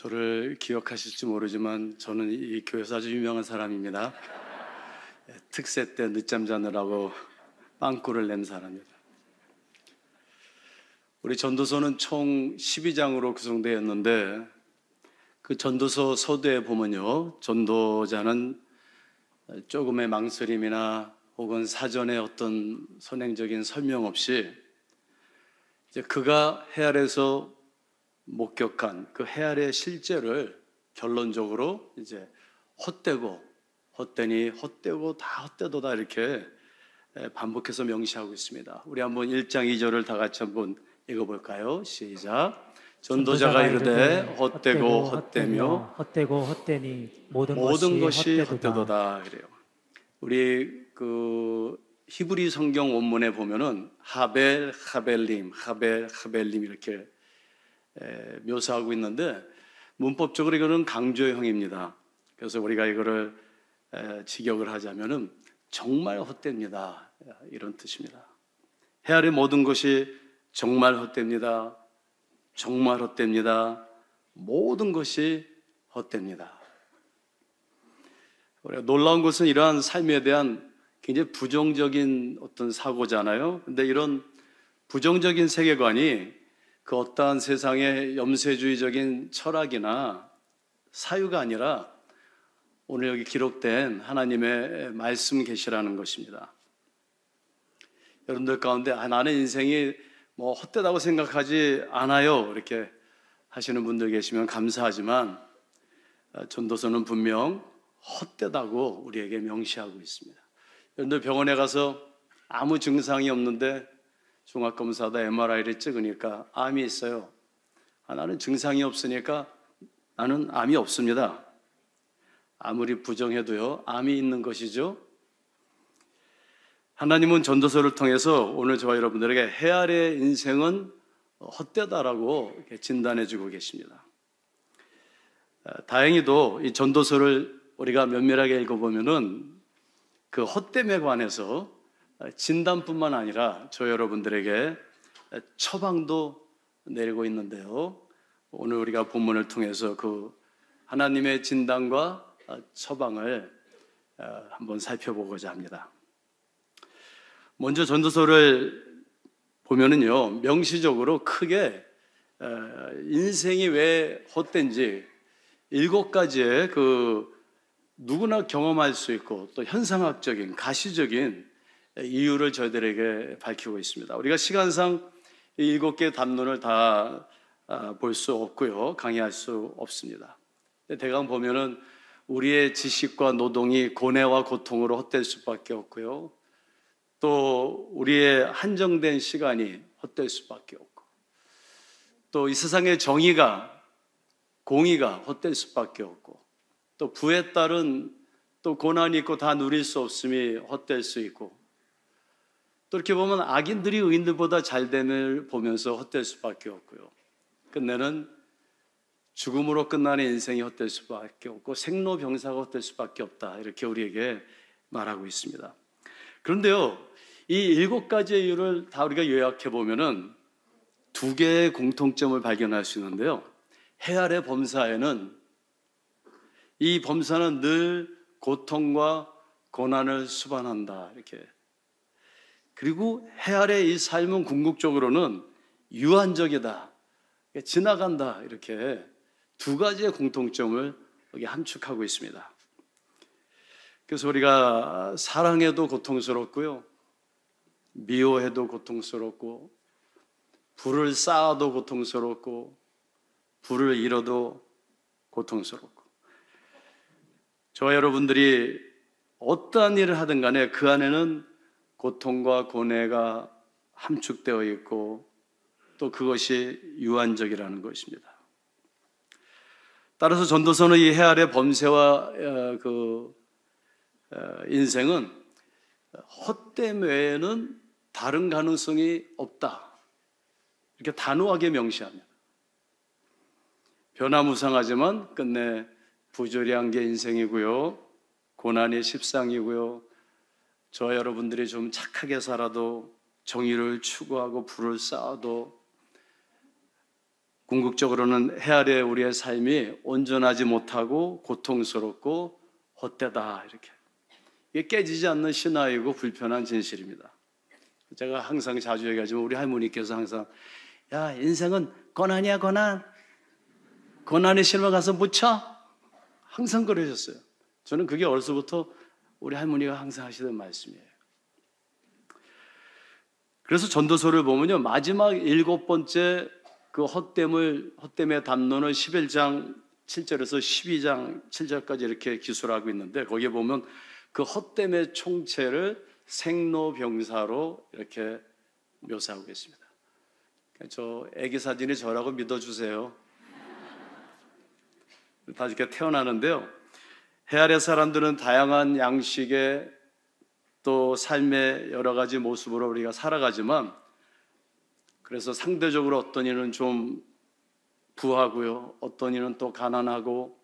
저를 기억하실지 모르지만 저는 이 교회에서 아주 유명한 사람입니다. 특세 때 늦잠 자느라고 빵꾸를 낸 사람입니다. 우리 전도서는 총 12장으로 구성되었는데 그 전도서 서두에 보면요, 전도자는 조금의 망설임이나 혹은 사전에 어떤 선행적인 설명 없이 이제 그가 헤아려서 목격한 그 헤아려의 실제를 결론적으로 이제 헛되니 헛되고 다 헛되도다 이렇게 반복해서 명시하고 있습니다. 우리 한번 1장 2절을 다 같이 한번 읽어볼까요? 시작. 전도자가 이르되 헛되고 헛되며 헛되고 헛되니 모든 것이 헛되도다. 헛되도다 그래요. 우리 그 히브리 성경 원문에 보면은 하벨님 이렇게 묘사하고 있는데 문법적으로 이거는 강조형입니다. 그래서 우리가 이거를 직역을 하자면은 정말 헛됩니다, 이런 뜻입니다. 헤아려 모든 것이 정말 헛됩니다. 정말 헛됩니다. 모든 것이 헛됩니다. 우리가 놀라운 것은 이러한 삶에 대한 굉장히 부정적인 어떤 사고잖아요. 근데 이런 부정적인 세계관이 그 어떠한 세상의 염세주의적인 철학이나 사유가 아니라 오늘 여기 기록된 하나님의 말씀 계시라는 것입니다. 여러분들 가운데 나는 인생이 뭐 헛되다고 생각하지 않아요, 이렇게 하시는 분들 계시면 감사하지만 전도서는 분명 헛되다고 우리에게 명시하고 있습니다. 여러분들 병원에 가서 아무 증상이 없는데 종합검사다 MRI를 찍으니까 암이 있어요. 나는 증상이 없으니까 나는 암이 없습니다. 아무리 부정해도요, 암이 있는 것이죠. 하나님은 전도서를 통해서 오늘 저와 여러분들에게 헤아려의 인생은 헛되다라고 진단해주고 계십니다. 다행히도 이 전도서를 우리가 면밀하게 읽어보면은 그 헛됨에 관해서 진단뿐만 아니라 저 여러분들에게 처방도 내리고 있는데요, 오늘 우리가 본문을 통해서 그 하나님의 진단과 처방을 한번 살펴보고자 합니다. 먼저 전도서를 보면은요, 명시적으로 크게 인생이 왜 헛된지 7가지의 그 누구나 경험할 수 있고 또 현상학적인 가시적인 이유를 저희들에게 밝히고 있습니다. 우리가 시간상 이 7개의 담론을 다 볼 수 없고요, 강의할 수 없습니다. 대강 보면은 우리의 지식과 노동이 고뇌와 고통으로 헛될 수밖에 없고요, 또 우리의 한정된 시간이 헛될 수밖에 없고, 또 이 세상의 공의가 헛될 수밖에 없고, 또 부에 따른 또 고난이 있고 다 누릴 수 없음이 헛될 수 있고, 또 이렇게 보면 악인들이 의인들보다 잘됨을 보면서 헛될 수밖에 없고요, 끝내는 죽음으로 끝나는 인생이 헛될 수밖에 없고 생로병사가 헛될 수밖에 없다, 이렇게 우리에게 말하고 있습니다. 그런데요, 이 7가지의 이유를 다 우리가 요약해 보면은 2개의 공통점을 발견할 수 있는데요, 헤아려 범사에는 이 범사는 늘 고통과 고난을 수반한다, 이렇게. 그리고 헤아려의 이 삶은 궁극적으로는 유한적이다, 지나간다, 이렇게 2가지의 공통점을 여기 함축하고 있습니다. 그래서 우리가 사랑해도 고통스럽고요, 미워해도 고통스럽고, 불을 쌓아도 고통스럽고, 불을 잃어도 고통스럽고, 저와 여러분들이 어떠한 일을 하든 간에 그 안에는 고통과 고뇌가 함축되어 있고 또 그것이 유한적이라는 것입니다. 따라서 전도서는 이 헤아려 범세와 인생은 헛됨 외에는 다른 가능성이 없다, 이렇게 단호하게 명시합니다. 변화무쌍하지만 끝내 부조리한 게 인생이고요, 고난이 십상이고요, 저와 여러분들이 좀 착하게 살아도, 정의를 추구하고 불을 쌓아도 궁극적으로는 해 아래 우리의 삶이 온전하지 못하고 고통스럽고 헛되다, 이렇게. 이게 깨지지 않는 신화이고 불편한 진실입니다. 제가 항상 자주 얘기하지만 우리 할머니께서 항상, 야, 인생은 고난이야, 고난. 고난의 실마 가서 묻혀. 항상 그러셨어요. 저는 그게 어려서부터 우리 할머니가 항상 하시던 말씀이에요. 그래서 전도서를 보면요, 마지막 7번째 그 헛됨의 담론을 11장 7절에서 12장 7절까지 이렇게 기술하고 있는데, 거기에 보면 그 헛됨의 총체를 생로병사로 이렇게 묘사하고 있습니다. 저 애기 사진이 저라고 믿어주세요. 다 이렇게 태어나는데요, 해 아래 사람들은 다양한 양식의 또 삶의 여러 가지 모습으로 우리가 살아가지만, 그래서 상대적으로 어떤 이는 좀 부하고요, 어떤 이는 또 가난하고,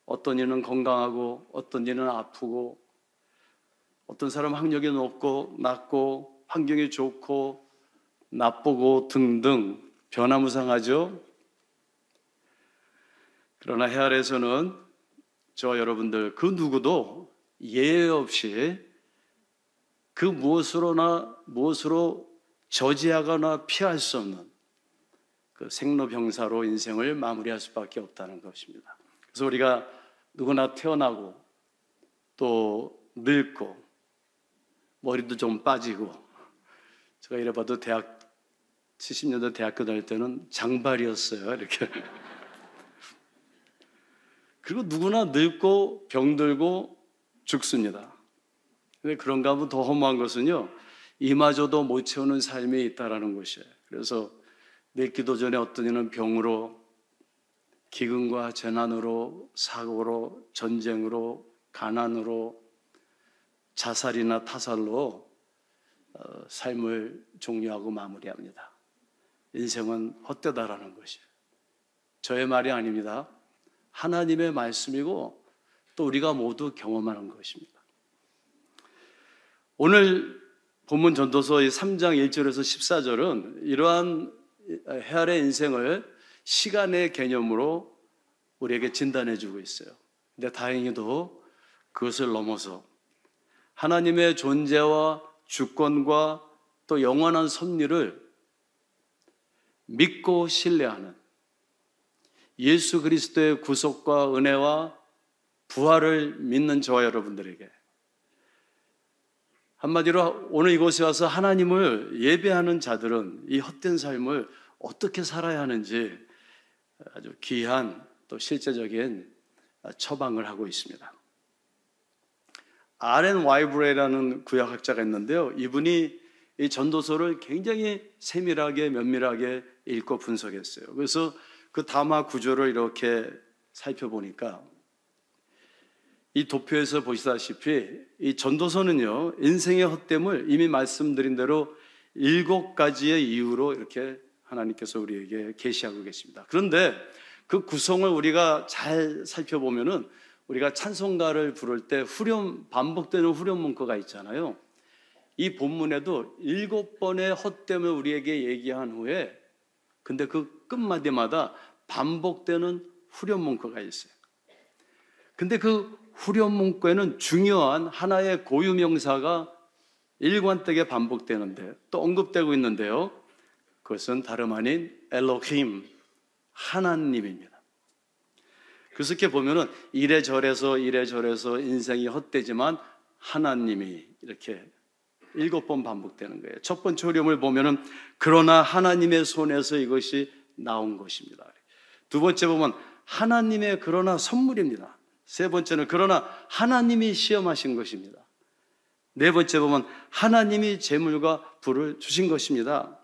어떤 이는 건강하고, 어떤 이는 아프고, 어떤 사람은 학력이 높고 낮고 환경이 좋고 나쁘고 등등 변화무쌍하죠. 그러나 해 아래에서는 저와 여러분들 그 누구도 예외 없이 그 무엇으로 저지하거나 피할 수 없는 그 생로병사로 인생을 마무리할 수밖에 없다는 것입니다. 그래서 우리가 누구나 태어나고 또 늙고 머리도 좀 빠지고, 제가 이래봐도 70년대 대학교 다닐 때는 장발이었어요, 이렇게. 그리고 누구나 늙고 병들고 죽습니다. 근데 그런가 하면 더 허무한 것은요, 이마저도 못 채우는 삶이 있다라는 것이에요. 그래서 늙기도 전에 어떤 이는 병으로, 기근과 재난으로, 사고로, 전쟁으로, 가난으로, 자살이나 타살로 삶을 종료하고 마무리합니다. 인생은 헛되다라는 것이에요. 저의 말이 아닙니다. 하나님의 말씀이고 또 우리가 모두 경험하는 것입니다. 오늘 본문 전도서 3장 1절에서 14절은 이러한 해 아래 인생을 시간의 개념으로 우리에게 진단해 주고 있어요. 근데 다행히도 그것을 넘어서 하나님의 존재와 주권과 또 영원한 섭리를 믿고 신뢰하는, 예수 그리스도의 구속과 은혜와 부활을 믿는 저와 여러분들에게, 한마디로 오늘 이곳에 와서 하나님을 예배하는 자들은 이 헛된 삶을 어떻게 살아야 하는지 아주 귀한 또 실제적인 처방을 하고 있습니다. R.N. 와이브레이라는 구약학자가 있는데요, 이분이 이 전도서를 굉장히 세밀하게 면밀하게 읽고 분석했어요. 그래서 그 담화 구조를 이렇게 살펴보니까 이 도표에서 보시다시피 이 전도서는요, 인생의 헛됨을 이미 말씀드린 대로 7가지의 이유로 이렇게 하나님께서 우리에게 계시하고 계십니다. 그런데 그 구성을 우리가 잘 살펴보면은, 우리가 찬송가를 부를 때 반복되는 후렴 문구가 있잖아요. 이 본문에도 7번의 헛됨을 우리에게 얘기한 후에, 근데 그 끝마디마다 반복되는 후렴 문구가 있어요. 근데 그 후렴 문구에는 중요한 하나의 고유명사가 일관되게 반복되는데 또 언급되고 있는데요, 그것은 다름 아닌 엘로힘, 하나님입니다. 그래서 이렇게 보면은 이래저래서 인생이 헛되지만 하나님이 이렇게 7번 반복되는 거예요. 첫 번째 후렴을 보면은 그러나 하나님의 손에서 이것이 나온 것입니다. 두 번째 보면 하나님의 그러나 선물입니다. 세 번째는 그러나 하나님이 시험하신 것입니다. 네 번째 보면 하나님이 재물과 불을 주신 것입니다.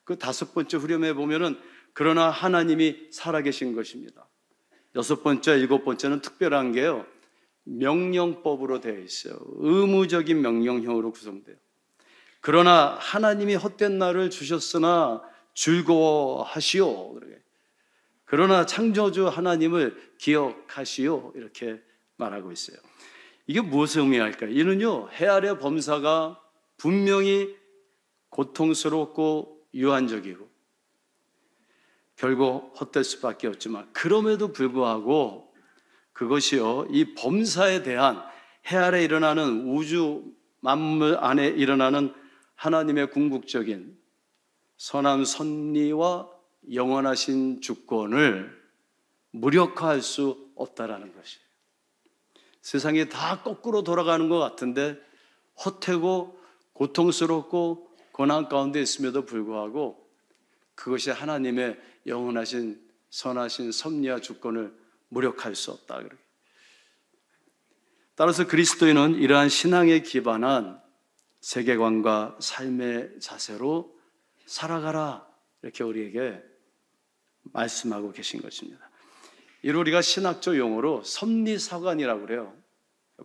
그 다섯 번째 후렴에 보면은 그러나 하나님이 살아계신 것입니다. 여섯 번째, 일곱 번째는 특별한 게요, 명령법으로 되어 있어요. 의무적인 명령형으로 구성돼요. 그러나 하나님이 헛된 날을 주셨으나 즐거워하시오. 그러나 창조주 하나님을 기억하시오. 이렇게 말하고 있어요. 이게 무엇을 의미할까요? 이는요, 해 아래 범사가 분명히 고통스럽고 유한적이고 결국 헛될 수밖에 없지만 그럼에도 불구하고 그것이요, 이 범사에 대한 해 아래 일어나는 우주 만물 안에 일어나는 하나님의 궁극적인 선한 섭리와 영원하신 주권을 무력화할 수 없다라는 것이에요. 세상이 다 거꾸로 돌아가는 것 같은데 헛되고 고통스럽고 고난 가운데 있음에도 불구하고 그것이 하나님의 영원하신 선하신 섭리와 주권을 무력할 수 없다. 따라서 그리스도인은 이러한 신앙에 기반한 세계관과 삶의 자세로 살아가라, 이렇게 우리에게 말씀하고 계신 것입니다. 이를 우리가 신학적 용어로 섭리사관이라고 그래요.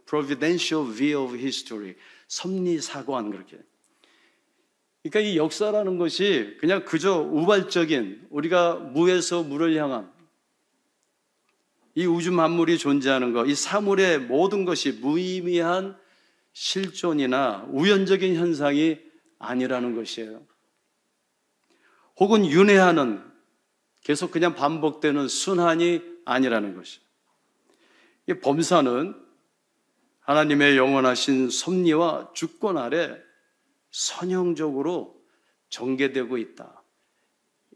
Providential view of history, 섭리사관. 그렇게. 그러니까 이 역사라는 것이 그냥 그저 우발적인, 우리가 무에서 무를 향한 이 우주 만물이 존재하는 것, 이 사물의 모든 것이 무의미한 실존이나 우연적인 현상이 아니라는 것이에요. 혹은 윤회하는, 계속 그냥 반복되는 순환이 아니라는 것이에요. 이 범사는 하나님의 영원하신 섭리와 주권 아래 선형적으로 전개되고 있다,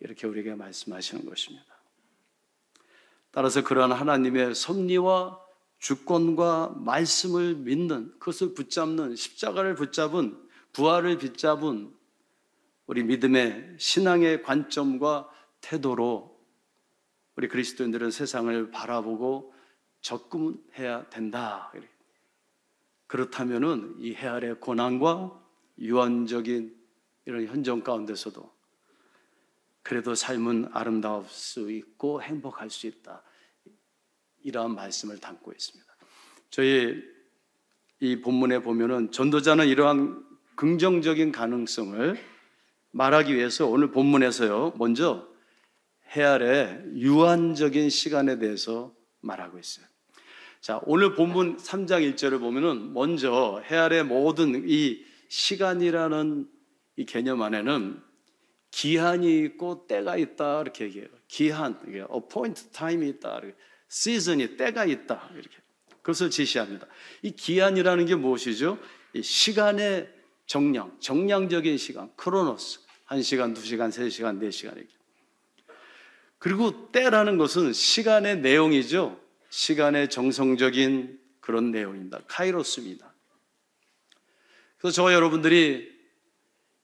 이렇게 우리에게 말씀하시는 것입니다. 따라서 그러한 하나님의 섭리와 주권과 말씀을 믿는, 그것을 붙잡는, 십자가를 붙잡은, 부활을 붙잡은 우리 믿음의 신앙의 관점과 태도로 우리 그리스도인들은 세상을 바라보고 접근해야 된다. 그렇다면은 이 해 아래 고난과 유한적인 이런 현정 가운데서도 그래도 삶은 아름다울 수 있고 행복할 수 있다, 이러한 말씀을 담고 있습니다. 저희 이 본문에 보면은 전도자는 이러한 긍정적인 가능성을 말하기 위해서 오늘 본문에서요, 먼저 해 아래 유한적인 시간에 대해서 말하고 있어요. 자, 오늘 본문 3장 1절을 보면은 먼저 해 아래 모든 이 시간이라는 이 개념 안에는 기한이 있고 때가 있다, 이렇게 얘기해요. 기한, appointed time이 있다, 시즌이, 때가 있다, 이렇게 그것을 제시합니다. 이 기한이라는 게 무엇이죠? 이 시간의 정량, 정량적인 시간, 크로노스, 1시간, 2시간, 3시간, 4시간 이렇게. 그리고 때라는 것은 시간의 내용이죠. 시간의 정성적인 그런 내용입니다. 카이로스입니다. 그래서 저와 여러분들이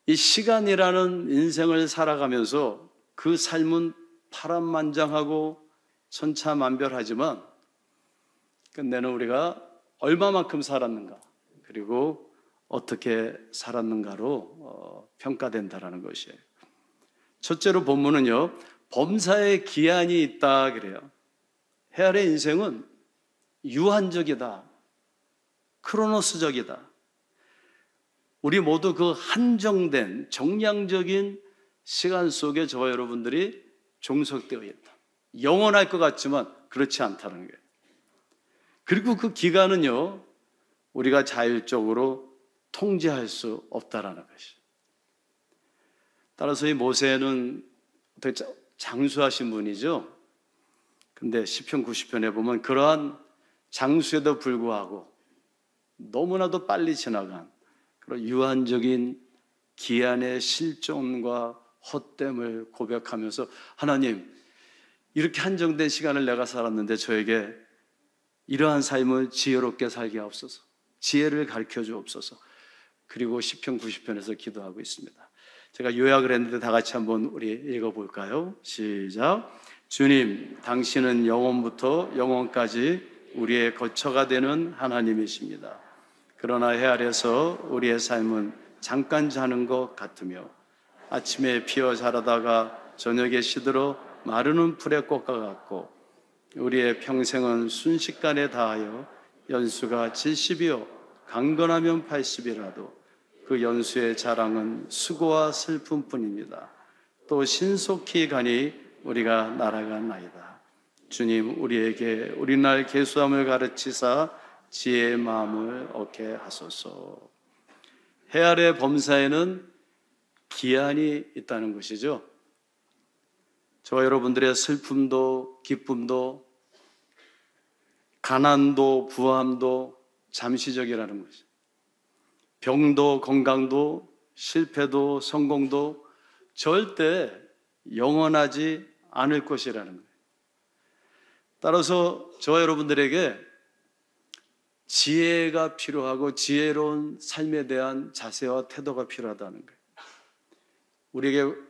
이 시간이라는 인생을 살아가면서 그 삶은 파란만장하고 천차만별하지만 끝내는 우리가 얼마만큼 살았는가, 그리고 어떻게 살았는가로 평가된다라는 것이에요. 첫째로 본문은요, 범사의 기한이 있다 그래요. 해 아래 인생은 유한적이다, 크로노스적이다. 우리 모두 그 한정된 정량적인 시간 속에 저와 여러분들이 종속되어 있다. 영원할 것 같지만 그렇지 않다는 거예요. 그리고 그 기간은요, 우리가 자율적으로 통제할 수 없다라는 것이죠. 따라서 이 모세는 어떻게 장수하신 분이죠. 근데 시편 90편에 보면 그러한 장수에도 불구하고 너무나도 빨리 지나간 그런 유한적인 기한의 실존과 헛됨을 고백하면서, 하나님, 이렇게 한정된 시간을 내가 살았는데 저에게 이러한 삶을 지혜롭게 살게 하옵소서, 지혜를 가르쳐 주옵소서. 그리고 시편 90편에서 기도하고 있습니다. 제가 요약을 했는데 다 같이 한번 우리 읽어볼까요? 시작. 주님, 당신은 영원부터 영원까지 우리의 거처가 되는 하나님이십니다. 그러나 해 아래서 우리의 삶은 잠깐 자는 것 같으며 아침에 피어 자라다가 저녁에 시들어 마르는 풀의 꽃과 같고, 우리의 평생은 순식간에 다하여 연수가 70이요 강건하면 80이라도 그 연수의 자랑은 수고와 슬픔뿐입니다. 또 신속히 가니 우리가 날아가나이다. 주님, 우리에게 우리날 계수함을 가르치사 지혜의 마음을 얻게 하소서. 해 아래 범사에는 기한이 있다는 것이죠. 저와 여러분들의 슬픔도 기쁨도 가난도 부함도 잠시적이라는 것이죠. 병도 건강도 실패도 성공도 절대 영원하지 않을 것이라는 거예요. 따라서 저와 여러분들에게 지혜가 필요하고 지혜로운 삶에 대한 자세와 태도가 필요하다는 거예요. 우리에게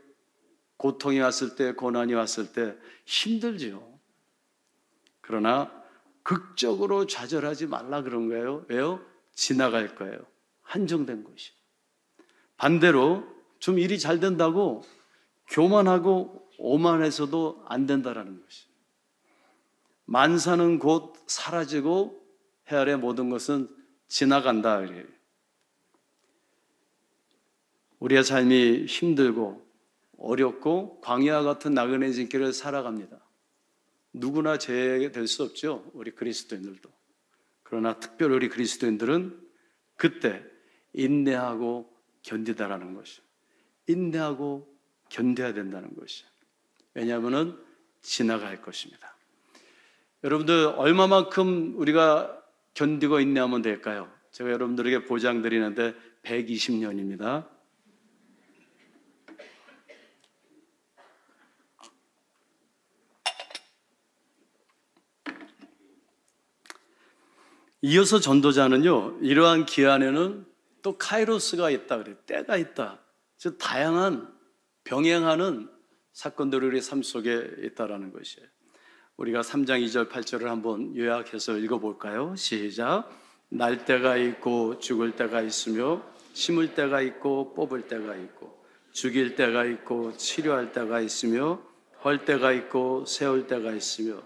고통이 왔을 때, 고난이 왔을 때 힘들지요. 그러나 극적으로 좌절하지 말라 그런 거예요. 왜요? 지나갈 거예요. 한정된 것이. 반대로 좀 일이 잘 된다고 교만하고 오만해서도 안 된다라는 것이. 만사는 곧 사라지고 해 아래 모든 것은 지나간다. 우리의 삶이 힘들고 어렵고 광야와 같은 나그네진 길을 살아갑니다. 누구나 제외될 수 없죠. 우리 그리스도인들도. 그러나 특별히 우리 그리스도인들은 그때 인내하고 견디다라는 것이죠. 인내하고 견뎌야 된다는 것이죠. 왜냐하면 지나갈 것입니다. 여러분들 얼마만큼 우리가 견디고 인내하면 될까요? 제가 여러분들에게 보장드리는데 120년입니다. 이어서 전도자는요, 이러한 기한에는 또 카이로스가 있다 그래요. 때가 있다. 즉 다양한 병행하는 사건들이 우리 삶 속에 있다라는 것이에요. 우리가 3장 2절 8절을 한번 요약해서 읽어볼까요? 시작. 날 때가 있고 죽을 때가 있으며 심을 때가 있고 뽑을 때가 있고 죽일 때가 있고 치료할 때가 있으며 헐 때가 있고 세울 때가 있으며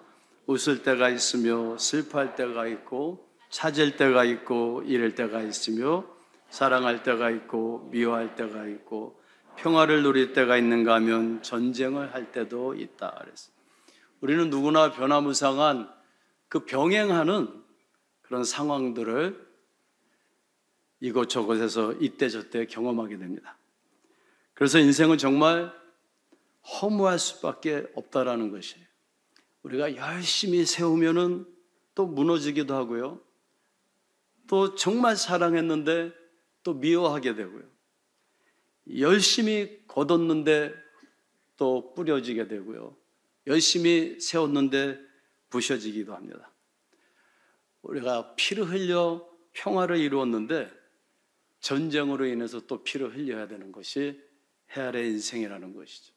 웃을 때가 있으며 슬퍼할 때가 있고 찾을 때가 있고 잃을 때가 있으며 사랑할 때가 있고 미워할 때가 있고 평화를 누릴 때가 있는가 하면 전쟁을 할 때도 있다 그랬어요. 우리는 누구나 변화무쌍한 그 병행하는 그런 상황들을 이곳저곳에서 이때저때 경험하게 됩니다. 그래서 인생은 정말 허무할 수밖에 없다라는 것이에요. 우리가 열심히 세우면은 또 무너지기도 하고요. 또 정말 사랑했는데 또 미워하게 되고요. 열심히 거뒀는데 또 뿌려지게 되고요. 열심히 세웠는데 부셔지기도 합니다. 우리가 피를 흘려 평화를 이루었는데 전쟁으로 인해서 또 피를 흘려야 되는 것이 해 아래 인생이라는 것이죠.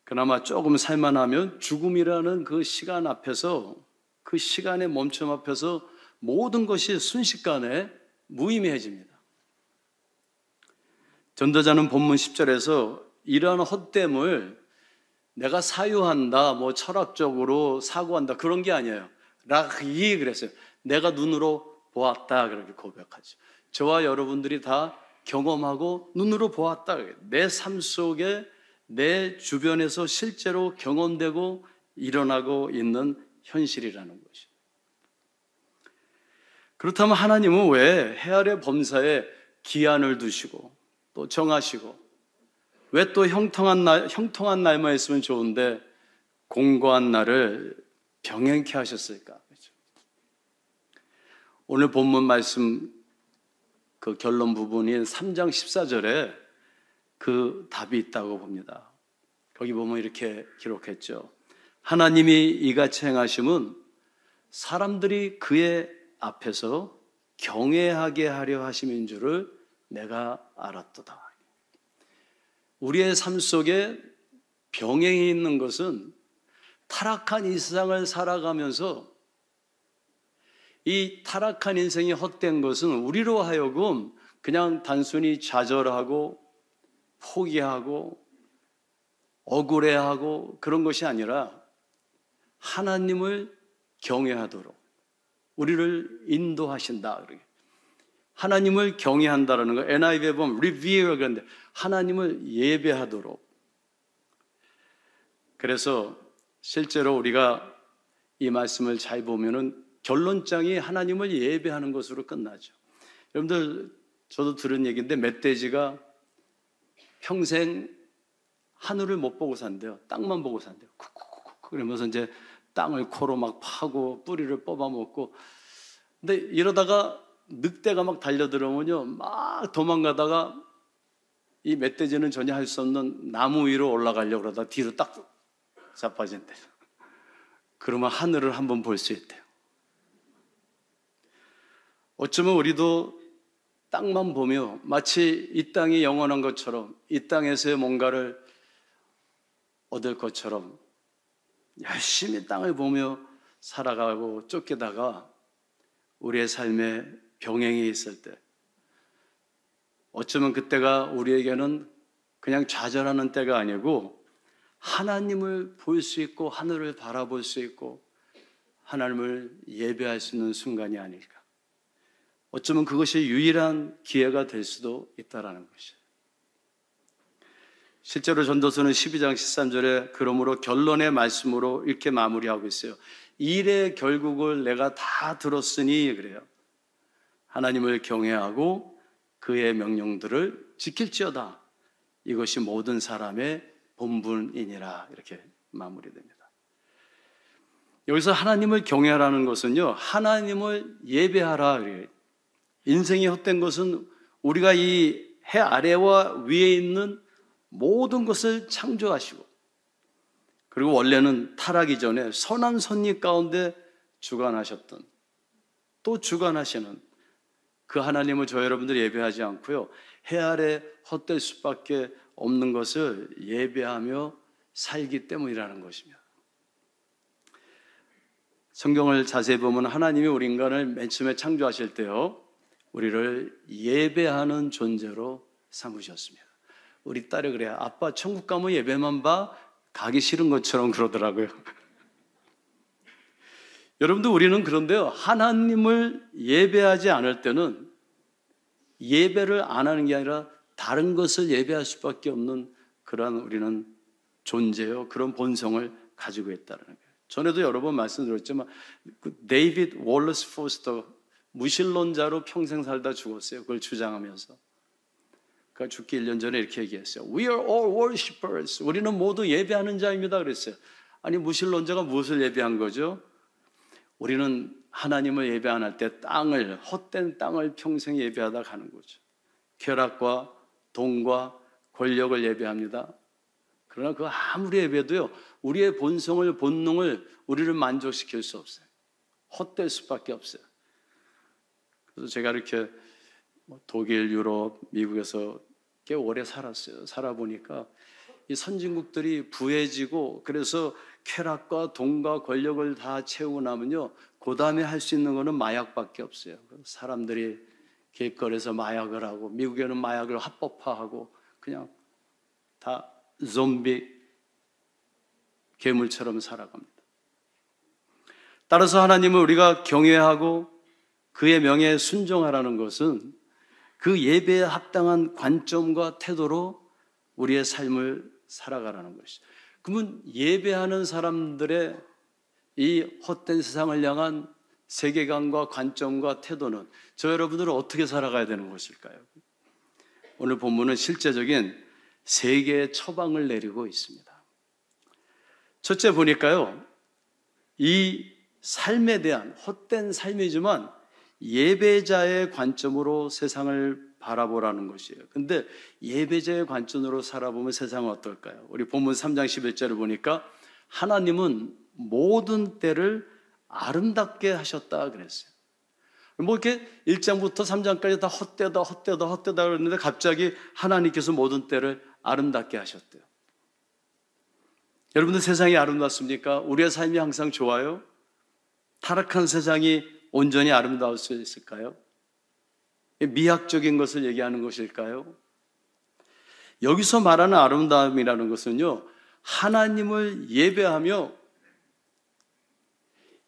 그나마 조금 살만하면 죽음이라는 그 시간 앞에서, 그 시간의 멈춤 앞에서 모든 것이 순식간에 무의미해집니다. 전도자는 본문 10절에서 이러한 헛됨을 내가 사유한다, 뭐 철학적으로 사고한다, 그런 게 아니에요. 라히 그랬어요. 내가 눈으로 보았다, 그렇게 고백하죠. 저와 여러분들이 다 경험하고 눈으로 보았다. 내 삶 속에 내 주변에서 실제로 경험되고 일어나고 있는 현실이라는 것이죠. 그렇다면 하나님은 왜 해 아래 범사에 기한을 두시고 또 정하시고 왜 또 형통한 날만 있으면 좋은데 공고한 날을 병행케 하셨을까? 그렇죠? 오늘 본문 말씀 그 결론 부분인 3장 14절에 그 답이 있다고 봅니다. 거기 보면 이렇게 기록했죠. 하나님이 이같이 행하심은 사람들이 그의 앞에서 경외하게 하려 하심인 줄을 내가 알았도다. 우리의 삶 속에 병행이 있는 것은 타락한 이 세상을 살아가면서 이 타락한 인생이 헛된 것은 우리로 하여금 그냥 단순히 좌절하고 포기하고 억울해하고 그런 것이 아니라 하나님을 경외하도록 우리를 인도하신다. 하나님을 경외한다라는 거, NIV에 보면 revere 그런데 하나님을 예배하도록. 그래서 실제로 우리가 이 말씀을 잘 보면은 결론장이 하나님을 예배하는 것으로 끝나죠. 여러분들 저도 들은 얘기인데 멧돼지가 평생 하늘을 못 보고 산대요. 땅만 보고 산대요. 쿡쿡쿡 그러면서 이제 땅을 코로 막 파고 뿌리를 뽑아먹고. 근데 이러다가 늑대가 막 달려들어오면요, 막 도망가다가 이 멧돼지는 전혀 할 수 없는 나무 위로 올라가려고 그러다 뒤로 딱 자빠진대요. 그러면 하늘을 한번 볼 수 있대요. 어쩌면 우리도 땅만 보며 마치 이 땅이 영원한 것처럼, 이 땅에서의 뭔가를 얻을 것처럼 열심히 땅을 보며 살아가고 쫓기다가 우리의 삶에 병행이 있을 때, 어쩌면 그때가 우리에게는 그냥 좌절하는 때가 아니고 하나님을 볼 수 있고 하늘을 바라볼 수 있고 하나님을 예배할 수 있는 순간이 아닐까. 어쩌면 그것이 유일한 기회가 될 수도 있다라는 것이에요. 실제로 전도서는 12장 13절에 그러므로 결론의 말씀으로 이렇게 마무리하고 있어요. 일의 결국을 내가 다 들었으니 그래요. 하나님을 경외하고 그의 명령들을 지킬지어다. 이것이 모든 사람의 본분이니라. 이렇게 마무리됩니다. 여기서 하나님을 경외하라는 것은요, 하나님을 예배하라. 그래요. 인생이 헛된 것은 우리가 이 해 아래와 위에 있는 모든 것을 창조하시고, 그리고 원래는 타락이 전에 선한 섭리 가운데 주관하셨던, 또 주관하시는 그 하나님을 저 여러분들이 예배하지 않고요, 해 아래 헛될 수밖에 없는 것을 예배하며 살기 때문이라는 것입니다. 성경을 자세히 보면 하나님이 우리 인간을 맨 처음에 창조하실 때요, 우리를 예배하는 존재로 삼으셨습니다. 우리 딸이 그래요. 아빠 천국 가면 예배만 봐? 가기 싫은 것처럼 그러더라고요. 여러분들, 우리는 그런데요, 하나님을 예배하지 않을 때는 예배를 안 하는 게 아니라 다른 것을 예배할 수밖에 없는 그러한 우리는 존재요, 그런 본성을 가지고 있다는 거예요. 전에도 여러 번 말씀드렸지만 데이비드 월러스 포스터, 무신론자로 평생 살다 죽었어요. 그걸 주장하면서. 그러니까 죽기 1년 전에 이렇게 얘기했어요. We are all worshippers. 우리는 모두 예배하는 자입니다. 그랬어요. 아니, 무신론자가 무엇을 예배한 거죠? 우리는 하나님을 예배 안 할 때 땅을, 헛된 땅을 평생 예배하다 가는 거죠. 쾌락과 돈과 권력을 예배합니다. 그러나 그 아무리 예배도요, 우리의 본성을, 본능을, 우리를 만족시킬 수 없어요. 헛될 수밖에 없어요. 그래서 제가 이렇게 독일, 유럽, 미국에서 꽤 오래 살았어요. 살아보니까 이 선진국들이 부해지고, 그래서 쾌락과 돈과 권력을 다 채우고 나면요, 그 다음에 할 수 있는 거는 마약밖에 없어요. 사람들이 길거리에서 마약을 하고, 미국에는 마약을 합법화하고, 그냥 다 좀비 괴물처럼 살아갑니다. 따라서 하나님을 우리가 경외하고 그의 명예에 순종하라는 것은 그 예배에 합당한 관점과 태도로 우리의 삶을 살아가라는 것이죠. 그러면 예배하는 사람들의 이 헛된 세상을 향한 세계관과 관점과 태도는 저 여러분들은 어떻게 살아가야 되는 것일까요? 오늘 본문은 실제적인 세 개의 처방을 내리고 있습니다. 첫째 보니까요, 이 삶에 대한 헛된 삶이지만 예배자의 관점으로 세상을 바라보라는 것이에요. 근데 예배자의 관점으로 살아보면 세상은 어떨까요? 우리 본문 3장 11절을 보니까 하나님은 모든 때를 아름답게 하셨다 그랬어요. 뭐 이렇게 1장부터 3장까지 다 헛되다 헛되다 헛되다 그랬는데 갑자기 하나님께서 모든 때를 아름답게 하셨대요. 여러분들, 세상이 아름답습니까? 우리의 삶이 항상 좋아요? 타락한 세상이 온전히 아름다울 수 있을까요? 미학적인 것을 얘기하는 것일까요? 여기서 말하는 아름다움이라는 것은요, 하나님을 예배하며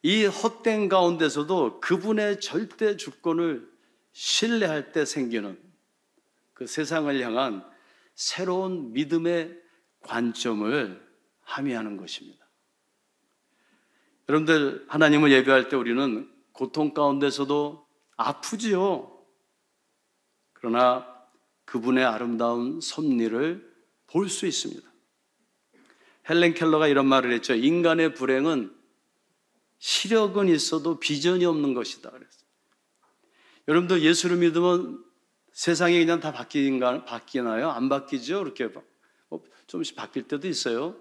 이 헛된 가운데서도 그분의 절대 주권을 신뢰할 때 생기는 그 세상을 향한 새로운 믿음의 관점을 함의하는 것입니다. 여러분들, 하나님을 예배할 때 우리는 고통 가운데서도 아프지요. 그러나 그분의 아름다운 섭리를 볼 수 있습니다. 헬렌 켈러가 이런 말을 했죠. 인간의 불행은 시력은 있어도 비전이 없는 것이다 그랬어요. 여러분들 예수를 믿으면 세상이 그냥 다 바뀌나요? 안 바뀌죠? 이렇게 조금씩 바뀔 때도 있어요.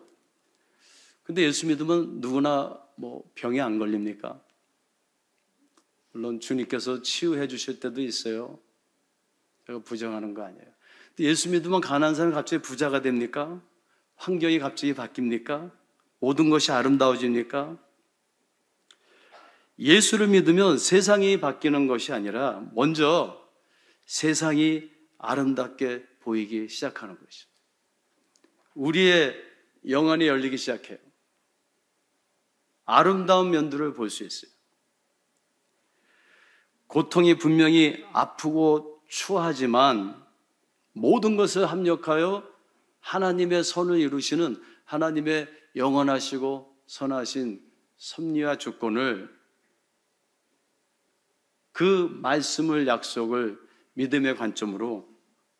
근데 예수 믿으면 누구나 병에 안 걸립니까? 물론 주님께서 치유해 주실 때도 있어요. 제가 부정하는 거 아니에요. 근데 예수 믿으면 가난한 사람이 갑자기 부자가 됩니까? 환경이 갑자기 바뀝니까? 모든 것이 아름다워집니까? 예수를 믿으면 세상이 바뀌는 것이 아니라 먼저 세상이 아름답게 보이기 시작하는 것이죠. 우리의 영안이 열리기 시작해요. 아름다운 면들을 볼 수 있어요. 고통이 분명히 아프고 추하지만 모든 것을 합력하여 하나님의 선을 이루시는 하나님의 영원하시고 선하신 섭리와 주권을, 그 말씀을, 약속을 믿음의 관점으로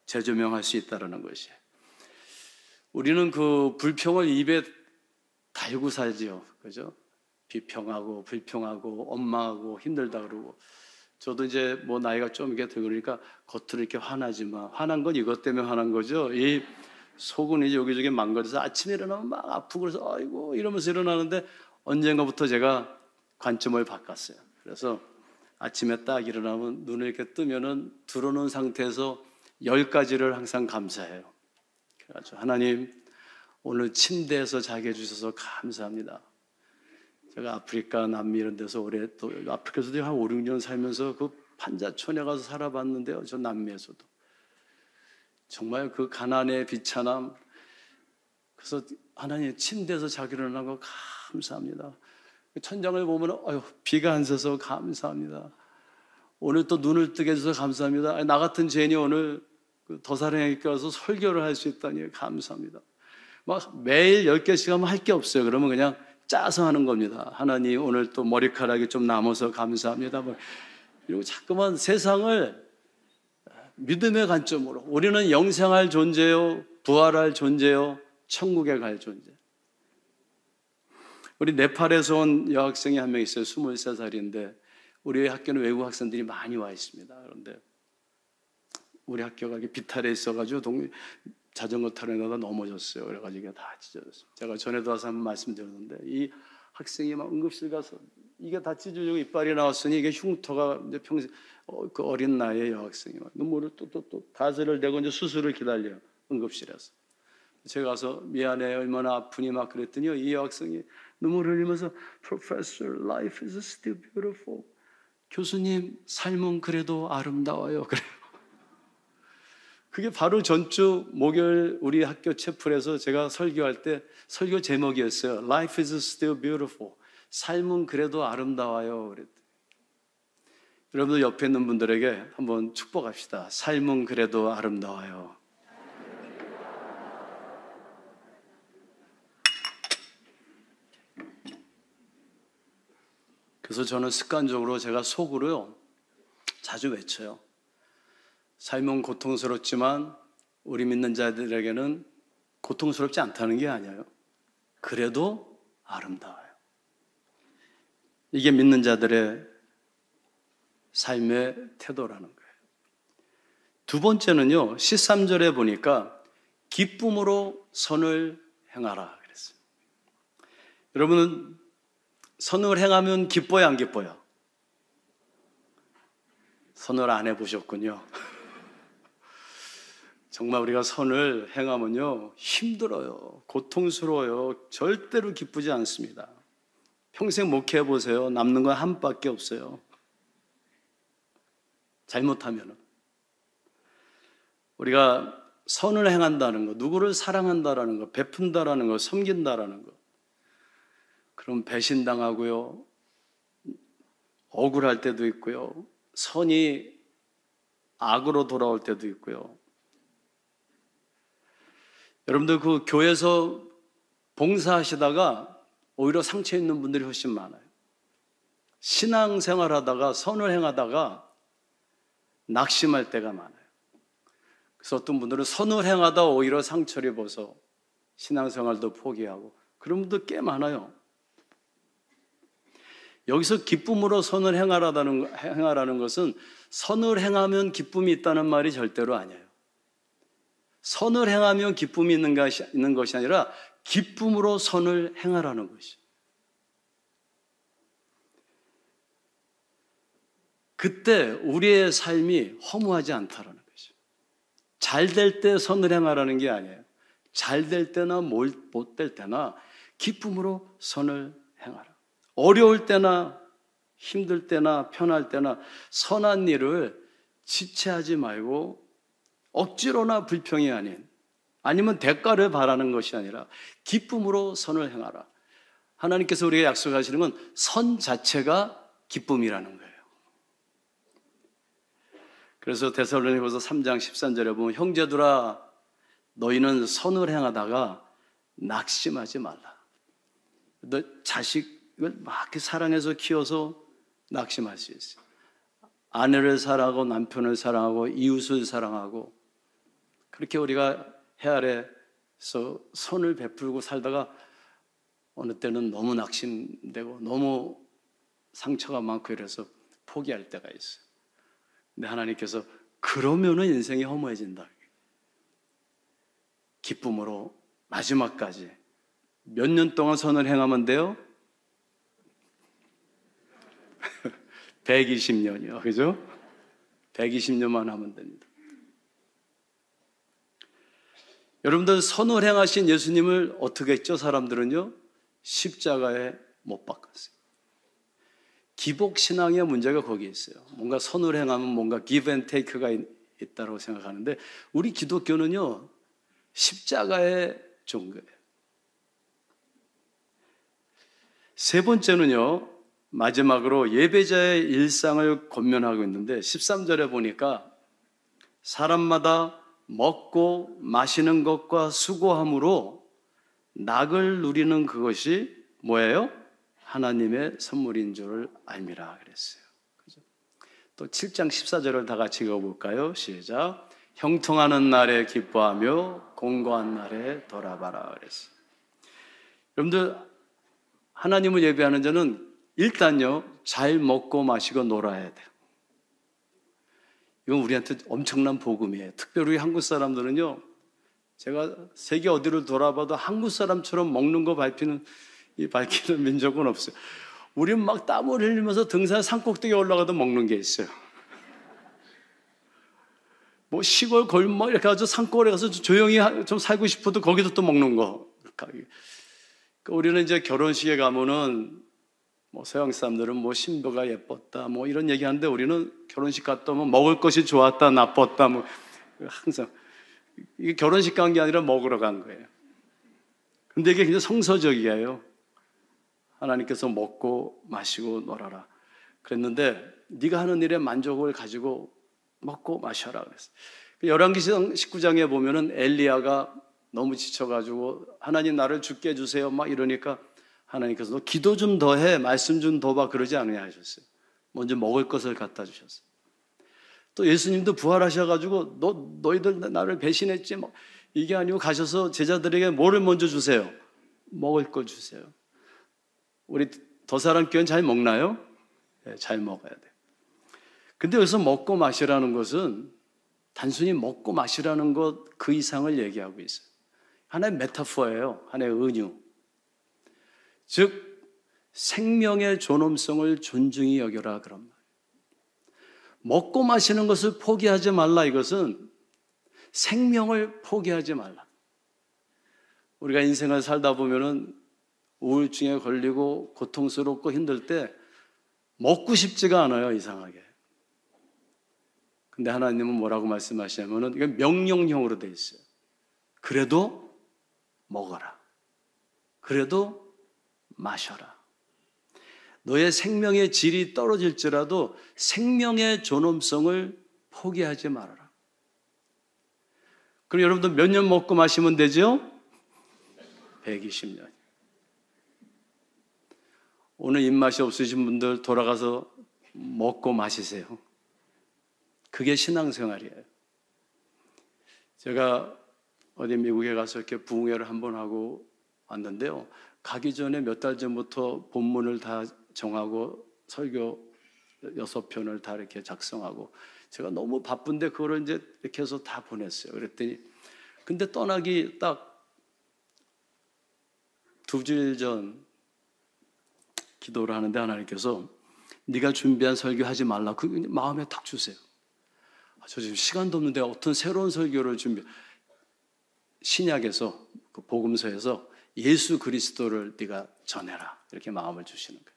재조명할 수 있다는 것이에요. 우리는 그 불평을 입에 달고 살지요. 그죠? 비평하고 불평하고 원망하고 힘들다 그러고. 저도 이제 나이가 좀 이렇게 되고 그러니까 겉으로 이렇게 화나지만 화난 건 이것 때문에 화난 거죠. 이 속은 이제 여기저기 망가져서 아침에 일어나면 막 아프고 그래서 아이고 이러면서 일어나는데 언젠가부터 제가 관점을 바꿨어요. 그래서 아침에 딱 일어나면 눈을 이렇게 뜨면은 들어놓은 상태에서 10가지를 항상 감사해요. 그래가지고 하나님 오늘 침대에서 자게 해주셔서 감사합니다. 제가 아프리카, 남미 이런 데서 오래 또 아프리카에서도 한 5, 6년 살면서 그 판자촌에 가서 살아봤는데요. 저 남미에서도. 정말 그 가난의 비참함. 그래서 하나님 침대에서 자기를 일어난 거 감사합니다. 천장을 보면 비가 안 서서 감사합니다. 오늘 또 눈을 뜨게 해줘서 감사합니다. 나 같은 죄인이 오늘 더사랑에 가서 설교를 할 수 있다니 감사합니다. 막 매일 10개씩 하면 할 게 없어요. 그러면 그냥 짜서 하는 겁니다. 하나님 오늘 또 머리카락이 좀 남아서 감사합니다. 이러고 자꾸만 세상을 믿음의 관점으로, 우리는 영생할 존재요, 부활할 존재요, 천국에 갈 존재. 우리 네팔에서 온 여학생이 한 명 있어요. 23살인데 우리 학교는 외국 학생들이 많이 와 있습니다. 그런데 우리 학교가 비탈에 있어가지고 자전거 타려다가 넘어졌어요. 그래가지고 다 찢어졌어요. 제가 전에도 와서 한번 말씀드렸는데 이 학생이 막 응급실 가서 이게 다 찢어지고 이빨이 나왔으니 이게 흉터가 이제 평생 그 어린 나이에 여학생이 막 눈물을 또 가스를 대고 이제 수술을 기다려요. 응급실에서. 제가 가서 미안해 얼마나 아프니 막 그랬더니요. 이 여학생이 눈물을 흘리면서 Professor, life is still beautiful. 교수님, 삶은 그래도 아름다워요. 그래요. 그게 바로 전주 목요일 우리 학교 채플에서 제가 설교할 때 설교 제목이었어요. Life is still beautiful. 삶은 그래도 아름다워요. 그랬더니 여러분들 옆에 있는 분들에게 한번 축복합시다. 삶은 그래도 아름다워요. 그래서 저는 습관적으로 제가 속으로요 자주 외쳐요. 삶은 고통스럽지만 우리 믿는 자들에게는 고통스럽지 않다는 게 아니에요. 그래도 아름다워요. 이게 믿는 자들의 삶의 태도라는 거예요. 두 번째는요, 13절에 보니까 기쁨으로 선을 행하라 그랬어요. 여러분은 선을 행하면 기뻐요, 안 기뻐요? 선을 안 해보셨군요. 정말 우리가 선을 행하면요 힘들어요, 고통스러워요, 절대로 기쁘지 않습니다. 평생 목회해 보세요. 남는 건 한 밖에 없어요. 잘못하면 우리가 선을 행한다는 거, 누구를 사랑한다라는 거, 베푼다라는 거, 섬긴다라는 거, 그럼 배신당하고요, 억울할 때도 있고요, 선이 악으로 돌아올 때도 있고요. 여러분들 그 교회에서 봉사하시다가 오히려 상처 있는 분들이 훨씬 많아요. 신앙생활하다가 선을 행하다가 낙심할 때가 많아요. 그래서 어떤 분들은 선을 행하다 오히려 상처를 입어서 신앙생활도 포기하고 그런 분들 꽤 많아요. 여기서 기쁨으로 선을 행하라는 것은 선을 행하면 기쁨이 있다는 말이 절대로 아니에요. 선을 행하면 기쁨이 있는 것이 아니라 기쁨으로 선을 행하라는 것이죠. 그때 우리의 삶이 허무하지 않다라는 거죠. 잘 될 때 선을 행하라는 게 아니에요. 잘 될 때나 못 될 때나 기쁨으로 선을 행하라. 어려울 때나 힘들 때나 편할 때나 선한 일을 지체하지 말고 억지로나 불평이 아니면 대가를 바라는 것이 아니라 기쁨으로 선을 행하라. 하나님께서 우리에게 약속하시는 건 선 자체가 기쁨이라는 거예요. 그래서 데살로니가서 3장 13절에 보면 형제들아 너희는 선을 행하다가 낙심하지 말라. 너 자식을 막 사랑해서 키워서 낙심할 수 있어요. 아내를 사랑하고 남편을 사랑하고 이웃을 사랑하고 그렇게 우리가 해 아래서 선을 베풀고 살다가 어느 때는 너무 낙심되고 너무 상처가 많고 이래서 포기할 때가 있어요. 근데 하나님께서 그러면은 인생이 허무해진다. 기쁨으로 마지막까지 몇 년 동안 선을 행하면 돼요? 120년이요. 그죠? 120년만 하면 됩니다. 여러분들 선을 행하신 예수님을 어떻게 했죠? 사람들은요. 십자가에 못 박았어요. 기복신앙의 문제가 거기에 있어요. 뭔가 선을 행하면 뭔가 give and take가 있다고 생각하는데 우리 기독교는요. 십자가의 종교예요. 세 번째는요. 마지막으로 예배자의 일상을 권면하고 있는데 13절에 보니까 사람마다 먹고 마시는 것과 수고함으로 낙을 누리는 그것이 뭐예요? 하나님의 선물인 줄을 알미라 그랬어요. 그죠? 또 7장 14절을 다 같이 읽어볼까요? 시작. 형통하는 날에 기뻐하며 공고한 날에 돌아봐라 그랬어요. 여러분들 하나님을 예배하는 자는 일단요 잘 먹고 마시고 놀아야 돼요. 이건 우리한테 엄청난 복음이에요. 특별히 한국 사람들은요 제가 세계 어디를 돌아봐도 한국 사람처럼 먹는 거 밝히는 민족은 없어요. 우리는 막 땀을 흘리면서 등산 산꼭대기에 올라가도 먹는 게 있어요. 뭐 시골 골목 이렇게 아주 산골에 가서 조용히 좀 살고 싶어도 거기도 또 먹는 거. 그러니까 우리는 이제 결혼식에 가면은 뭐 서양 사람들은 뭐 신부가 예뻤다 뭐 이런 얘기하는데 우리는 결혼식 갔다 오면 먹을 것이 좋았다 나빴다 뭐 항상 이게 결혼식 간 게 아니라 먹으러 간 거예요. 근데 이게 굉장히 성서적이에요. 하나님께서 먹고 마시고 놀아라 그랬는데 네가 하는 일에 만족을 가지고 먹고 마셔라 그랬어요. 열왕기상 19장에 보면은 엘리야가 너무 지쳐가지고 하나님 나를 죽게 해주세요 막 이러니까 하나님께서 너 기도 좀 더 해 말씀 좀 더 봐 그러지 않으냐 하셨어요. 먼저 먹을 것을 갖다 주셨어요. 또 예수님도 부활하셔가지고 너희들 나를 배신했지 뭐 이게 아니고 가셔서 제자들에게 뭐를 먼저 주세요? 먹을 거 주세요. 우리 더사람교회는 잘 먹나요? 네, 잘 먹어야 돼요. 근데 여기서 먹고 마시라는 것은 단순히 먹고 마시라는 것 그 이상을 얘기하고 있어요. 하나의 메타포예요. 하나의 은유. 즉 생명의 존엄성을 존중히 여겨라 그런 말. 먹고 마시는 것을 포기하지 말라 이것은 생명을 포기하지 말라. 우리가 인생을 살다 보면은 우울증에 걸리고 고통스럽고 힘들 때 먹고 싶지가 않아요, 이상하게. 근데 하나님은 뭐라고 말씀하시냐면은 이게 명령형으로 돼 있어요. 그래도 먹어라. 그래도 마셔라. 너의 생명의 질이 떨어질지라도 생명의 존엄성을 포기하지 말아라. 그럼 여러분들 몇 년 먹고 마시면 되죠? 120년. 오늘 입맛이 없으신 분들 돌아가서 먹고 마시세요. 그게 신앙생활이에요. 제가 어디 미국에 가서 이렇게 부흥회를 한번 하고 왔는데요. 가기 전에 몇 달 전부터 본문을 다 정하고 설교 6편을 다 이렇게 작성하고 제가 너무 바쁜데 그거를 이제 이렇게 해서 다 보냈어요. 그랬더니 근데 떠나기 딱 2주일 전 기도를 하는데 하나님께서 네가 준비한 설교 하지 말라. 그 마음에 딱 주세요. 저 지금 시간도 없는데 어떤 새로운 설교를 신약에서 그 복음서에서 예수 그리스도를 네가 전해라. 이렇게 마음을 주시는 거예요.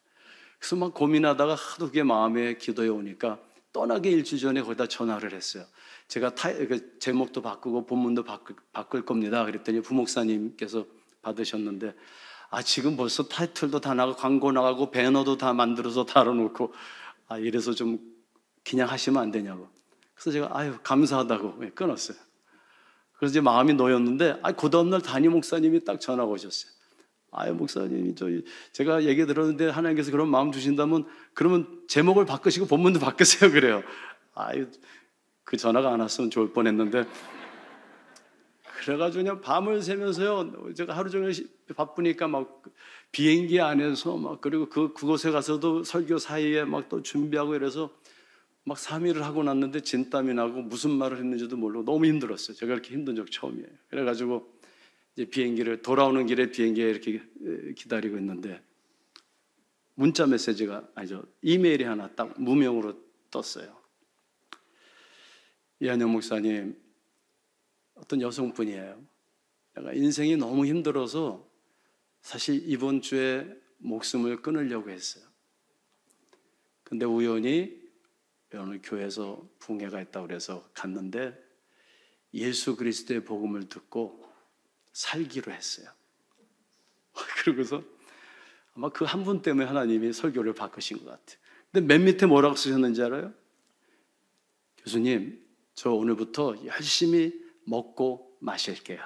그래서 막 고민하다가 하도 그게 마음에 기도해 오니까 떠나기 일주일 전에 거기다 전화를 했어요. 제가 제목도 바꾸고 본문도 바꿀 겁니다. 그랬더니 부목사님께서 받으셨는데 지금 벌써 타이틀도 다 나가고 광고 나가고 배너도 다 만들어서 달아놓고 이래서 좀 그냥 하시면 안 되냐고. 그래서 제가 감사하다고 끊었어요. 그래서 이제 마음이 놓였는데 그 다음날 담임 목사님이 딱 전화가 오셨어요. 목사님 제가 얘기 들었는데 하나님께서 그런 마음 주신다면 그러면 제목을 바꾸시고 본문도 바꾸세요. 그래요. 그 전화가 안 왔으면 좋을 뻔했는데 그래가지고 그냥 밤을 새면서요. 제가 하루 종일 바쁘니까 막 비행기 안에서 막 그리고 그곳에 가서도 설교 사이에 막 또 준비하고 이래서 막 3일을 하고 났는데 진땀이 나고 무슨 말을 했는지도 모르고 너무 힘들었어요. 제가 이렇게 힘든 적 처음이에요. 그래가지고 이제 돌아오는 길에 비행기에 이렇게 기다리고 있는데 문자 메시지가 이메일이 하나 딱 무명으로 떴어요. 이한영 목사님, 어떤 여성분이에요. 내가 인생이 너무 힘들어서 사실 이번 주에 목숨을 끊으려고 했어요. 근데 우연히 오늘 교회에서 부흥회가 있다고 그래서 갔는데 예수 그리스도의 복음을 듣고 살기로 했어요. 그러고서 아마 그 한 분 때문에 하나님이 설교를 바꾸신 것 같아요. 근데 맨 밑에 뭐라고 쓰셨는지 알아요? 교수님, 저 오늘부터 열심히 먹고 마실게요.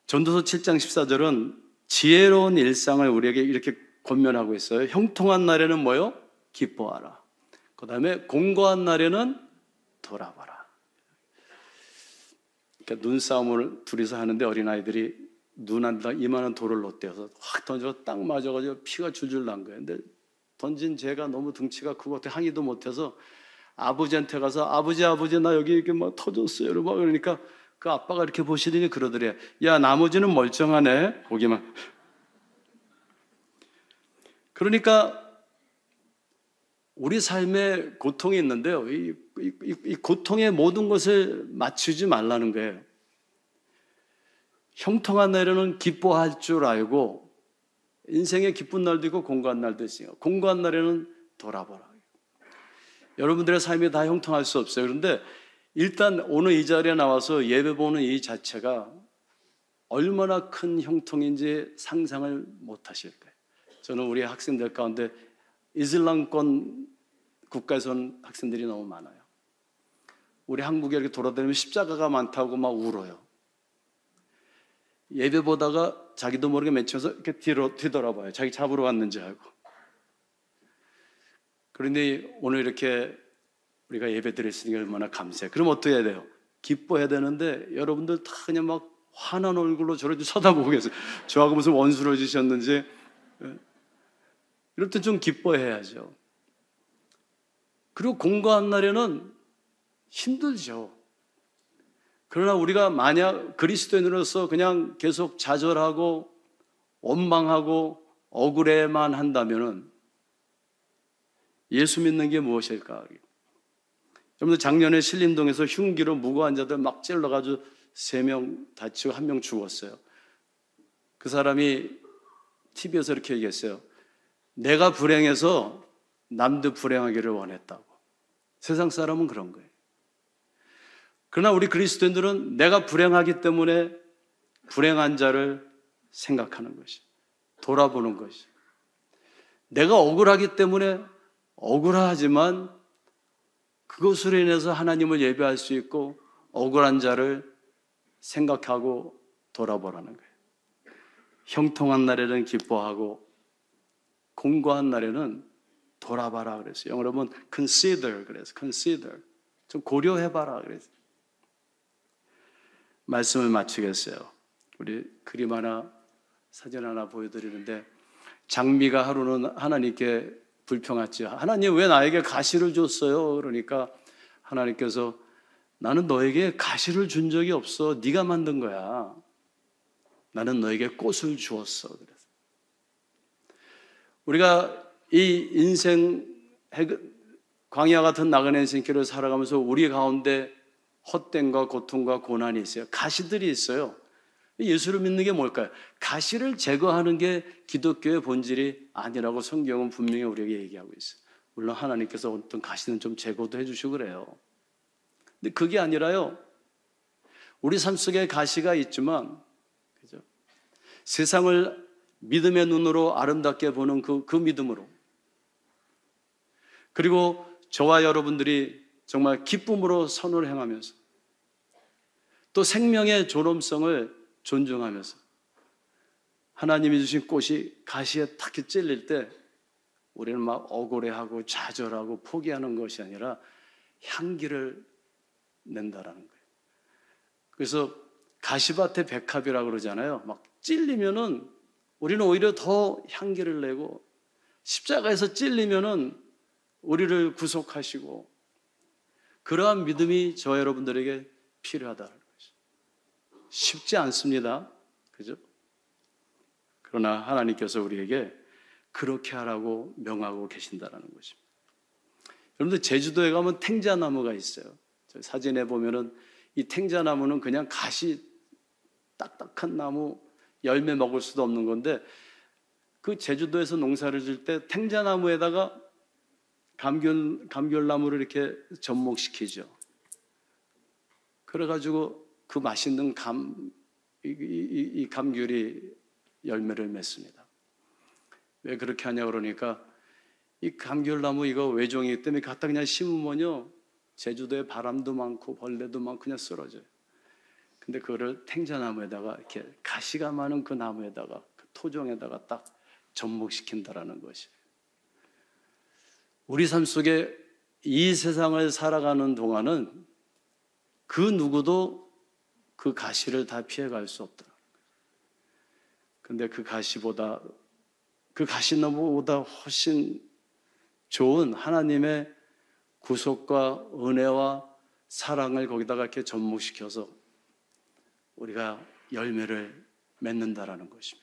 전도서 7장 14절은 지혜로운 일상을 우리에게 이렇게 권면하고 있어요. 형통한 날에는 뭐요? 기뻐하라. 그 다음에 공고한 날에는 돌아봐라. 그러니까 눈싸움을 둘이서 하는데 어린아이들이 눈안다 이만한 돌을 놓대어서 확 던져서 딱 맞아가지고 피가 줄줄 난 거예요. 근데 던진 제가 너무 등치가 크고 항의도 못해서 아버지한테 가서 아버지 나 여기 이렇게 막 터졌어요. 여러분 그러니까 그 아빠가 이렇게 보시더니 그러더래요. 야, 나머지는 멀쩡하네. 보기만. 그러니까 우리 삶에 고통이 있는데요. 이 고통의 모든 것을 맞추지 말라는 거예요. 형통한 날에는 기뻐할 줄 알고 인생에 기쁜 날도 있고 공고한 날도 있어요. 공고한 날에는 돌아보라. 여러분들의 삶이 다 형통할 수 없어요. 그런데 일단 오늘 이 자리에 나와서 예배 보는 이 자체가 얼마나 큰 형통인지 상상을 못 하실 거예요. 저는 우리 학생들 가운데 이슬람권 국가에서 온 학생들이 너무 많아요. 우리 한국에 이렇게 돌아다니면 십자가가 많다고 막 울어요. 예배 보다가 자기도 모르게 맺혀서 이렇게 뒤돌아봐요. 자기 잡으러 왔는지 알고. 그런데 오늘 이렇게 우리가 예배 드렸으니까 얼마나 감사해요. 그럼 어떻게 해야 돼요? 기뻐해야 되는데 여러분들 다 그냥 막 화난 얼굴로 저를 쳐다보고 계세요. 저하고 무슨 원수를 지셨는지. 이럴 때 좀 기뻐해야죠. 그리고 공고한 날에는 힘들죠. 그러나 우리가 만약 그리스도인으로서 그냥 계속 좌절하고 원망하고 억울해만 한다면은 예수 믿는 게 무엇일까? 여러분들 작년에 신림동에서 흉기로 무고한 자들 막 찔러가지고 3명 다치고 1명 죽었어요. 그 사람이 TV에서 이렇게 얘기했어요. 내가 불행해서 남도 불행하기를 원했다고. 세상 사람은 그런 거예요. 그러나 우리 그리스도인들은 내가 불행하기 때문에 불행한 자를 생각하는 것이, 돌아보는 것이. 내가 억울하기 때문에 억울하지만 그것으로 인해서 하나님을 예배할 수 있고 억울한 자를 생각하고 돌아보라는 거예요. 형통한 날에는 기뻐하고 공고한 날에는 돌아봐라 그랬어요. 영어로 보면 consider 그래서 consider 좀 고려해봐라 그랬어요. 말씀을 마치겠어요. 우리 그림 하나 사진 하나 보여드리는데 장미가 하루는 하나님께 불평했죠. 하나님 왜 나에게 가시를 줬어요? 그러니까 하나님께서 나는 너에게 가시를 준 적이 없어. 네가 만든 거야. 나는 너에게 꽃을 주었어. 그래서 우리가 이 인생 광야 같은 나그네 인생길을 살아가면서 우리 가운데 헛됨과 고통과 고난이 있어요. 가시들이 있어요. 예수를 믿는 게 뭘까요? 가시를 제거하는 게 기독교의 본질이 아니라고 성경은 분명히 우리에게 얘기하고 있어요. 물론 하나님께서 어떤 가시는 좀 제거도 해주시고 그래요. 근데 그게 아니라요. 우리 삶 속에 가시가 있지만, 그죠? 세상을 믿음의 눈으로 아름답게 보는 그 믿음으로, 그리고 저와 여러분들이 정말 기쁨으로 선을 행하면서 또 생명의 존엄성을 존중하면서 하나님이 주신 꽃이 가시에 탁 찔릴 때 우리는 막 억울해하고 좌절하고 포기하는 것이 아니라 향기를 낸다라는 거예요. 그래서 가시밭의 백합이라고 그러잖아요. 막 찔리면은 우리는 오히려 더 향기를 내고, 십자가에서 찔리면은 우리를 구속하시고, 그러한 믿음이 저 여러분들에게 필요하다는 것이죠. 쉽지 않습니다. 그죠? 그러나 하나님께서 우리에게 그렇게 하라고 명하고 계신다는 것입니다. 여러분들 제주도에 가면 탱자나무가 있어요. 저 사진에 보면은 이 탱자나무는 그냥 가시 딱딱한 나무, 열매 먹을 수도 없는 건데, 그 제주도에서 농사를 질 때 탱자나무에다가 감귤나무를 이렇게 접목시키죠. 그래가지고 그 맛있는 이 감귤이 열매를 맺습니다. 왜 그렇게 하냐 그러니까 이 감귤나무 이거 외종이기 때문에 갖다 그냥 심으면요, 제주도에 바람도 많고 벌레도 많고 그냥 쓰러져요. 근데 그거를 탱자나무에다가 이렇게 가시가 많은 그 나무에다가 그 토종에다가 딱 접목시킨다라는 것이에요. 우리 삶 속에 이 세상을 살아가는 동안은 그 누구도 그 가시를 다 피해갈 수 없더라고요. 근데 그 가시나무보다 훨씬 좋은 하나님의 구속과 은혜와 사랑을 거기다가 이렇게 접목시켜서 우리가 열매를 맺는다라는 것입니다.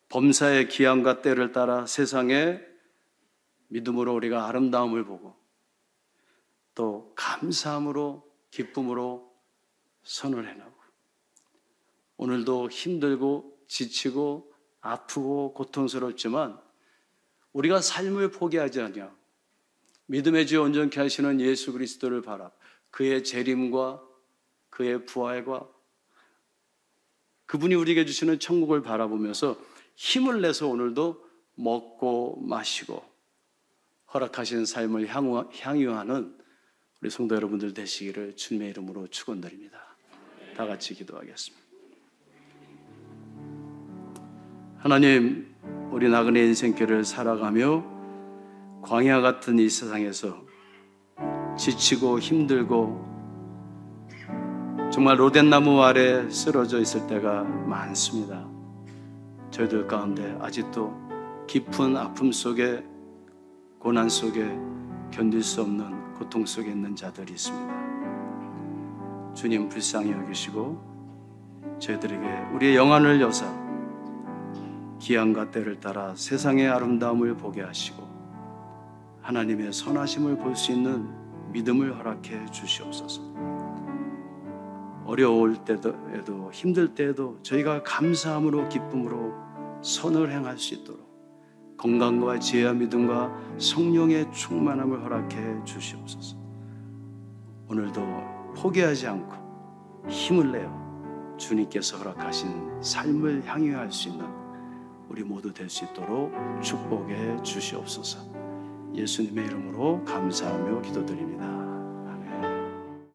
범사의 기한과 때를 따라 세상에 믿음으로 우리가 아름다움을 보고 또 감사함으로 기쁨으로 선을 행하고, 오늘도 힘들고 지치고 아프고 고통스럽지만 우리가 삶을 포기하지 않냐, 믿음의 주 온전케 하시는 예수 그리스도를 바라 그의 재림과 그의 부활과 그분이 우리에게 주시는 천국을 바라보면서 힘을 내서 오늘도 먹고 마시고 허락하신 삶을 향유하는 우리 성도 여러분들 되시기를 주님의 이름으로 축원드립니다. 다 같이 기도하겠습니다. 하나님, 우리 나그네 인생길을 살아가며 광야 같은 이 세상에서 지치고 힘들고 정말 로댓나무 아래 쓰러져 있을 때가 많습니다. 저희들 가운데 아직도 깊은 아픔 속에, 고난 속에 견딜 수 없는 고통 속에 있는 자들이 있습니다. 주님 불쌍히 여기시고 저희들에게 우리의 영안을 여사 기한과 때를 따라 세상의 아름다움을 보게 하시고 하나님의 선하심을 볼 수 있는 믿음을 허락해 주시옵소서. 어려울 때에도 힘들 때에도 저희가 감사함으로 기쁨으로 선을 행할 수 있도록 건강과 지혜와 믿음과 성령의 충만함을 허락해 주시옵소서. 오늘도 포기하지 않고 힘을 내어 주님께서 허락하신 삶을 향유할 수 있는 우리 모두 될 수 있도록 축복해 주시옵소서. 예수님의 이름으로 감사하며 기도드립니다.